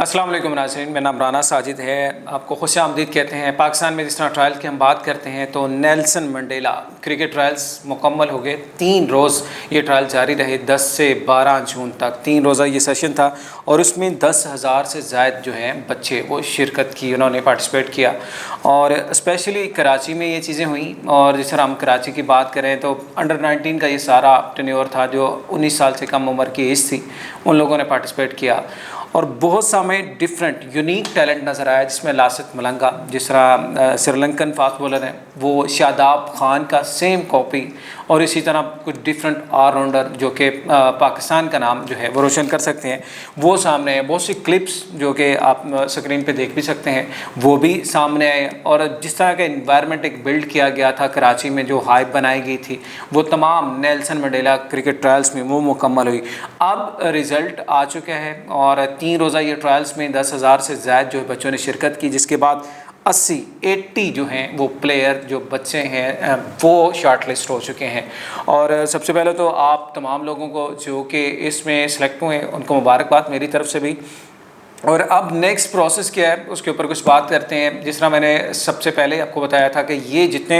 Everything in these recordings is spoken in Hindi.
अस्सलाम वालेकुम नाज़रीन, मेरा नाम राना साजिद है। आपको खुश आमदीद कहते हैं। पाकिस्तान में जिस तरह ट्रायल की हम बात करते हैं तो नेल्सन मंडेला क्रिकेट ट्रायल्स मुकम्मल हो गए। 3 रोज़ ये ट्रायल जारी रहे, 10 से 12 जून तक 3 रोज़ा ये सेशन था और उसमें 10,000 से ज़ायद जो हैं बच्चे वो शिरकत की, उन्होंने पार्टिसिपेट किया। और स्पेशली कराची में ये चीज़ें हुई। और जिस तरह हम कराची की बात करें तो अंडर 19 का ये सारा टेन्योर था, जो 19 साल से कम उम्र की एज थी, उन लोगों ने पार्टिसिपेट किया। और बहुत सा में डिफरेंट यूनिक टैलेंट नज़र आया, जिसमें लासित मलंगा, जिस तरह श्रीलंकन फास्ट बॉलर हैं वो शादाब खान का सेम कॉपी, और इसी तरह कुछ डिफरेंट ऑलराउंडर जो कि पाकिस्तान का नाम जो है वो रोशन कर सकते हैं, वो सामने आए। बहुत सी क्लिप्स जो कि आप स्क्रीन पे देख भी सकते हैं वो भी सामने आए। और जिस तरह का इन्वायरमेंट एक बिल्ड किया गया था कराची में, जो हाइप बनाई गई थी, वो तमाम नेल्सन मंडेला क्रिकेट ट्रायल्स में वो मुकम्मल हुई। अब रिज़ल्ट आ चुका है और 3 रोज़ा ये ट्रायल्स में 10,000 से ज़्यादा जो बच्चों ने शिरकत की, जिसके बाद 80 जो हैं वो प्लेयर जो बच्चे हैं वो शॉर्ट लिस्ट हो चुके हैं। और सबसे पहले तो आप तमाम लोगों को जो कि इसमें सेलेक्ट हुए उनको मुबारकबाद मेरी तरफ से भी। और अब नेक्स्ट प्रोसेस क्या है उसके ऊपर कुछ बात करते हैं। जिस तरह मैंने सबसे पहले आपको बताया था कि ये जितने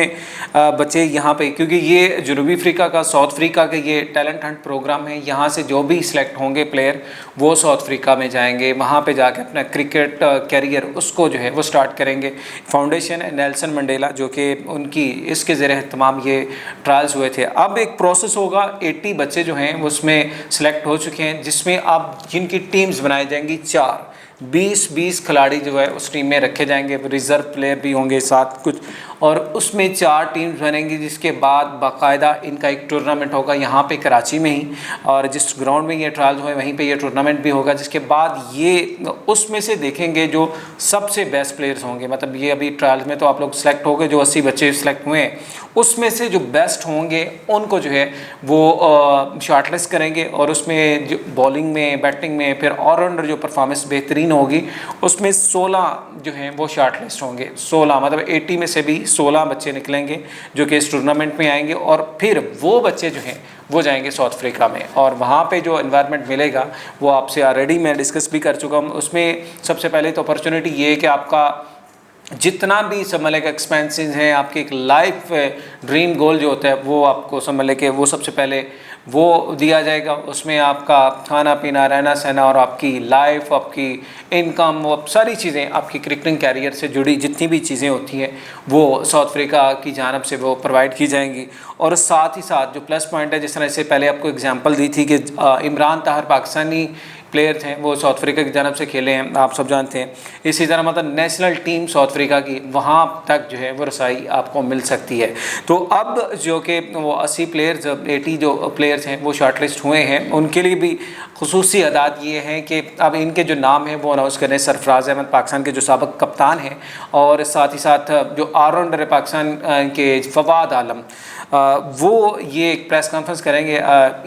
बच्चे यहाँ पे, क्योंकि ये जनूबी अफ्रीका का, साउथ अफ्रीका का ये टैलेंट हंट प्रोग्राम है, यहाँ से जो भी सिलेक्ट होंगे प्लेयर वो साउथ अफ्रीका में जाएंगे, वहाँ पे जाके अपना क्रिकेट कैरियर उसको जो है वो स्टार्ट करेंगे। फाउंडेशन है नेल्सन मंडेला, जो कि उनकी इसके ज़रिए तमाम ये ट्रायल्स हुए थे। अब एक प्रोसेस होगा, 80 बच्चे जो हैं उसमें सेलेक्ट हो चुके हैं, जिसमें अब जिनकी टीम्स बनाई जाएंगी 4, 20 खिलाड़ी जो है उस टीम में रखे जाएंगे, रिज़र्व प्लेयर भी होंगे साथ कुछ, और उसमें 4 टीम्स बनेंगी। जिसके बाद बाकायदा इनका एक टूर्नामेंट होगा यहाँ पे कराची में ही, और जिस ग्राउंड में ये ट्रायल हुए वहीं पे ये टूर्नामेंट भी होगा। जिसके बाद ये उसमें से देखेंगे जो सबसे बेस्ट प्लेयर्स होंगे, मतलब ये अभी ट्रायल में तो आप लोग सेलेक्ट हो गए, जो 80 बच्चे सेलेक्ट हुए हैं उसमें से जो बेस्ट होंगे उनको जो है वो शॉर्टलिस्ट करेंगे। और उसमें जो बॉलिंग में, बैटिंग में, फिर ऑलराउंडर जो परफॉर्मेंस बेहतरीन होगी उसमें 16 जो हैं वो शॉर्टलिस्ट होंगे। 16 मतलब 80 में से भी 16 बच्चे निकलेंगे जो कि इस टूर्नामेंट में आएंगे, और फिर वो बच्चे जो हैं वो जाएंगे साउथ अफ्रीका में। और वहाँ पे जो एनवायरनमेंट मिलेगा वो आपसे ऑलरेडी मैं डिस्कस भी कर चुका हूँ। उसमें सबसे पहले तो अपॉर्चुनिटी ये है कि आपका जितना भी समझ लें एक्सपेंसेस हैं, आपकी एक लाइफ ड्रीम गोल जो होता है वो आपको समझ लें कि वो सबसे पहले वो दिया जाएगा। उसमें आपका खाना पीना, रहना सहना, और आपकी लाइफ, आपकी इनकम, वो सारी चीज़ें आपकी क्रिकेटिंग कैरियर से जुड़ी जितनी भी चीज़ें होती हैं वो साउथ अफ्रीका की जानब से वो प्रोवाइड की जाएंगी। और साथ ही साथ जो प्लस पॉइंट है, जिस तरह से पहले आपको एग्जांपल दी थी कि इमरान ताहिर पाकिस्तानी प्लेयर थे, वो साउथ अफ्रीका की जानब से खेले हैं, आप सब जानते हैं। इसी तरह मतलब नेशनल टीम साउथ अफ्रीका की वहाँ तक जो है वो रसाई आपको मिल सकती है। तो अब जो कि वो 80 प्लेयर्स, 80 जो प्लेयर्स हैं वो शॉर्टलिस्ट हुए हैं, उनके लिए भी खुसूसी अदाद ये हैं कि अब इनके जो नाम हैं वो अनाउंस करें। सरफराज अहमद पाकिस्तान के जो साबिक कप्तान हैं, और साथ ही साथ जो ऑलराउंडर है पाकिस्तान के फवाद आलम, वो ये एक प्रेस कॉन्फ्रेंस करेंगे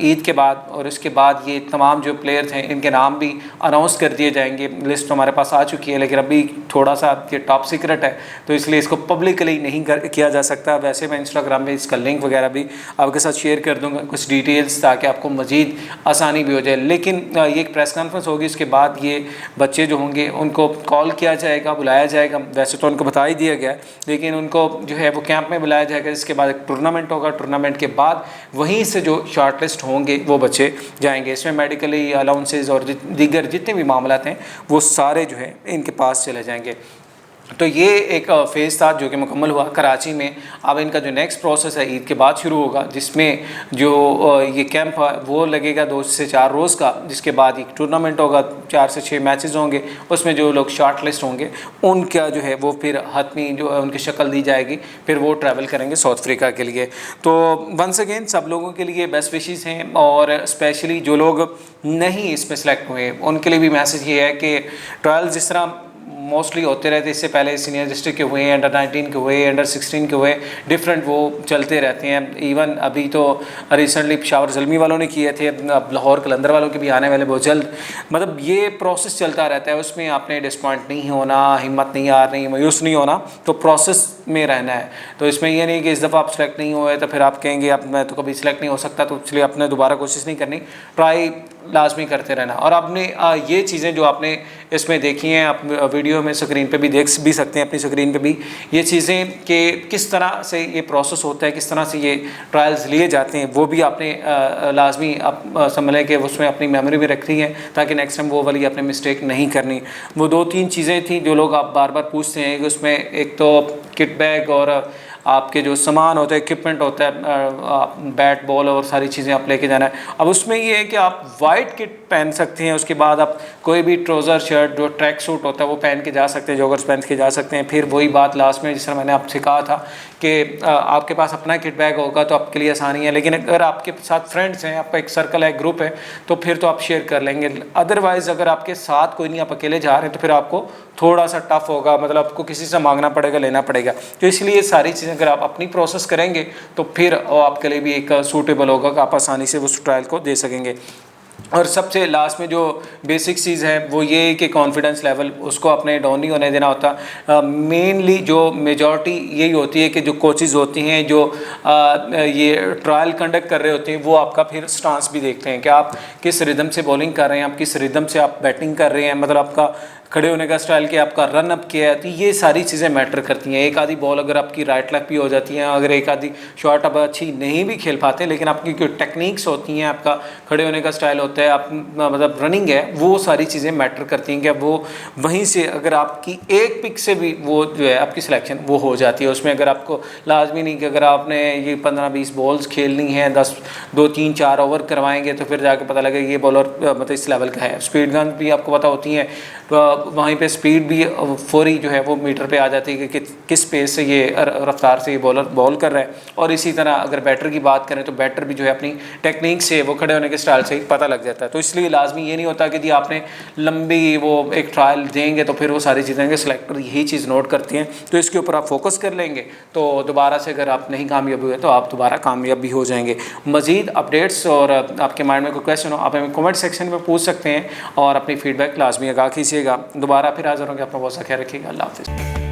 ईद के बाद, और उसके बाद ये तमाम जो प्लेयर्स हैं इनके नाम भी अनाउंस कर दिए जाएंगे। लिस्ट हमारे पास आ चुकी है, लेकिन अभी थोड़ा सा ये टॉप सीक्रेट है तो इसलिए इसको पब्लिकली नहीं किया जा सकता। वैसे मैं इंस्टाग्राम में इसका लिंक वगैरह भी आपके साथ शेयर कर दूँगा, कुछ डिटेल्स, ताकि आपको मज़ीद आसानी भी हो जाए। लेकिन ये एक प्रेस कॉन्फ्रेंस होगी, इसके बाद ये बच्चे जो होंगे उनको कॉल किया जाएगा, बुलाया जाएगा। वैसे तो उनको बता ही दिया गया है, लेकिन उनको जो है वो कैंप में बुलाया जाएगा। इसके बाद एक टूर्नामेंट होगा, टूर्नामेंट के बाद वहीं से जो शॉर्टलिस्ट होंगे वो बच्चे जाएंगे। इसमें मेडिकली अलाउंसेस और दीगर जितने भी मामलात हैं वो सारे जो है इनके पास चले जाएंगे। तो ये एक फ़ेज़ था जो कि मुकम्मल हुआ कराची में। अब इनका जो नेक्स्ट प्रोसेस है ईद के बाद शुरू होगा, जिसमें जो ये कैंप है वो लगेगा 2 से 4 रोज़ का। जिसके बाद एक टूर्नामेंट होगा, 4 से 6 मैचेस होंगे, उसमें जो लोग शॉर्ट लिस्ट होंगे उनका जो है वो फिर हतमी जो है उनकी शक्ल दी जाएगी, फिर वो ट्रैवल करेंगे साउथ अफ्रीका के लिए। तो वंस अगेन सब लोगों के लिए बेस्ट विशेज़ हैं, और स्पेशली जो लोग नहीं इसमें सेलेक्ट हुए उनके लिए भी मैसेज ये है कि ट्रायल जिस तरह मोस्टली होते रहते, इससे पहले सीनियर डिस्ट्रिक्ट के हुए, अंडर 19 के हुए, अंडर 16 के हुए, डिफरेंट वो चलते रहते हैं। इवन अभी तो रिसेंटली पेशावर ज़ल्मी वालों ने किए थे, अब लाहौर कलंदर वालों के भी आने वाले बहुत जल्द। मतलब ये प्रोसेस चलता रहता है, उसमें आपने डिसपॉइंट नहीं होना, हिम्मत नहीं हारनी, मायूस नहीं होना, तो प्रोसेस में रहना है। तो इसमें ये नहीं कि इस दफ़ा आप सेलेक्ट नहीं हुए तो फिर आप कहेंगे अब मैं तो कभी सेलेक्ट नहीं हो सकता, तो इसलिए आपने दोबारा कोशिश नहीं करनी, ट्राई लाजमी करते रहना। और आपने ये चीज़ें जो आपने इसमें देखिए आप वीडियो में स्क्रीन पे भी देख भी सकते हैं, अपनी स्क्रीन पे भी ये चीज़ें कि किस तरह से ये प्रोसेस होता है, किस तरह से ये ट्रायल्स लिए जाते हैं, वो भी आपने लाजमी आप समझें कि उसमें अपनी मेमोरी में रखनी है ताकि नेक्स्ट टाइम वो वाली आपने मिस्टेक नहीं करनी। वो 2-3 चीज़ें थी जो लोग आप बार बार पूछते हैं कि उसमें एक तो किट बैग और आपके जो सामान होता है, इक्विपमेंट होता है, बैट बॉल और सारी चीज़ें आप लेके जाना है। अब उसमें ये है कि आप वाइट किट पहन सकते हैं, उसके बाद आप कोई भी ट्राउज़र शर्ट जो ट्रैक सूट होता है वो पहन के जा सकते हैं, जॉगर्स पहन के जा सकते हैं। फिर वही बात लास्ट में जिस तरह मैंने आपसे कहा था कि आपके पास अपना किट बैग होगा तो आपके लिए आसानी है, लेकिन अगर आपके साथ फ्रेंड्स हैं, आपका एक सर्कल है, ग्रुप है, तो फिर तो आप शेयर कर लेंगे। अदरवाइज़ अगर आपके साथ कोई नहीं, आप अकेले जा रहे हैं, तो फिर आपको थोड़ा सा टफ होगा, मतलब आपको किसी से मांगना पड़ेगा, लेना पड़ेगा। तो इसलिए सारी चीज़ें अगर आप अपनी प्रोसेस करेंगे तो फिर आपके लिए भी एक सूटेबल होगा कि आप आसानी से उस ट्रायल को दे सकेंगे। और सबसे लास्ट में जो बेसिक चीज़ है वो ये है कि कॉन्फिडेंस लेवल उसको अपने डाउन नहीं होने देना होता। मेनली जो मेजॉरिटी यही होती है कि जो कोचेज़ होती हैं जो ये ट्रायल कंडक्ट कर रहे होते हैं वो आपका फिर स्टांस भी देखते हैं कि आप किस रिदम से बॉलिंग कर रहे हैं, आप किस रिदम से आप बैटिंग कर रहे हैं, मतलब आपका खड़े होने का स्टाइल क्या, आपका रन अप किया है। तो ये सारी चीज़ें मैटर करती हैं। एक आधी बॉल अगर आपकी राइट लेग भी हो जाती है, अगर एक आधी शॉट आप अच्छी नहीं भी खेल पाते, लेकिन आपकी जो टेक्निक्स होती हैं, आपका खड़े होने का स्टाइल होता है, आप मतलब रनिंग है, वो सारी चीज़ें मैटर करती हैं कि वो वहीं से अगर आपकी एक पिक से भी वो जो है आपकी सिलेक्शन वो हो जाती है। उसमें अगर आपको लाजमी नहीं कि अगर आपने ये 15-20 बॉल्स खेलनी है, 10 2-3-4 ओवर करवाएंगे तो फिर जाके पता लगे ये बॉलर मतलब इस लेवल का है। स्पीड गन भी आपको पता होती हैं, तो वहीं पे स्पीड भी फौरी जो है वो मीटर पे आ जाती है कि किस पेस से ये रफ्तार से ये बॉलर बॉल कर रहा है। और इसी तरह अगर बैटर की बात करें तो बैटर भी जो है अपनी टेक्निक से वो खड़े होने के स्टाइल से ही पता लग जाता है। तो इसलिए लाजमी ये नहीं होता कि जी आपने लंबी वो एक ट्रायल देंगे तो फिर वो सारी चीज़ें के सिलेक्टर यही चीज़ नोट करती हैं। तो इसके ऊपर आप फोकस कर लेंगे तो दोबारा से अगर आप नहीं कामयाब हुए तो आप दोबारा कामयाब भी हो जाएंगे। मज़ीद अपडेट्स और आपके माइंड में कोई क्वेश्चन हो आप हमें कमेंट सेक्शन में पूछ सकते हैं और अपनी फीडबैक लाजमी आगाह कीजिएगा। दोबारा फिर हाज़िर होंगे। अपना बहुत सा ख्याल रखिएगा। अल्लाह हाफ़िज़।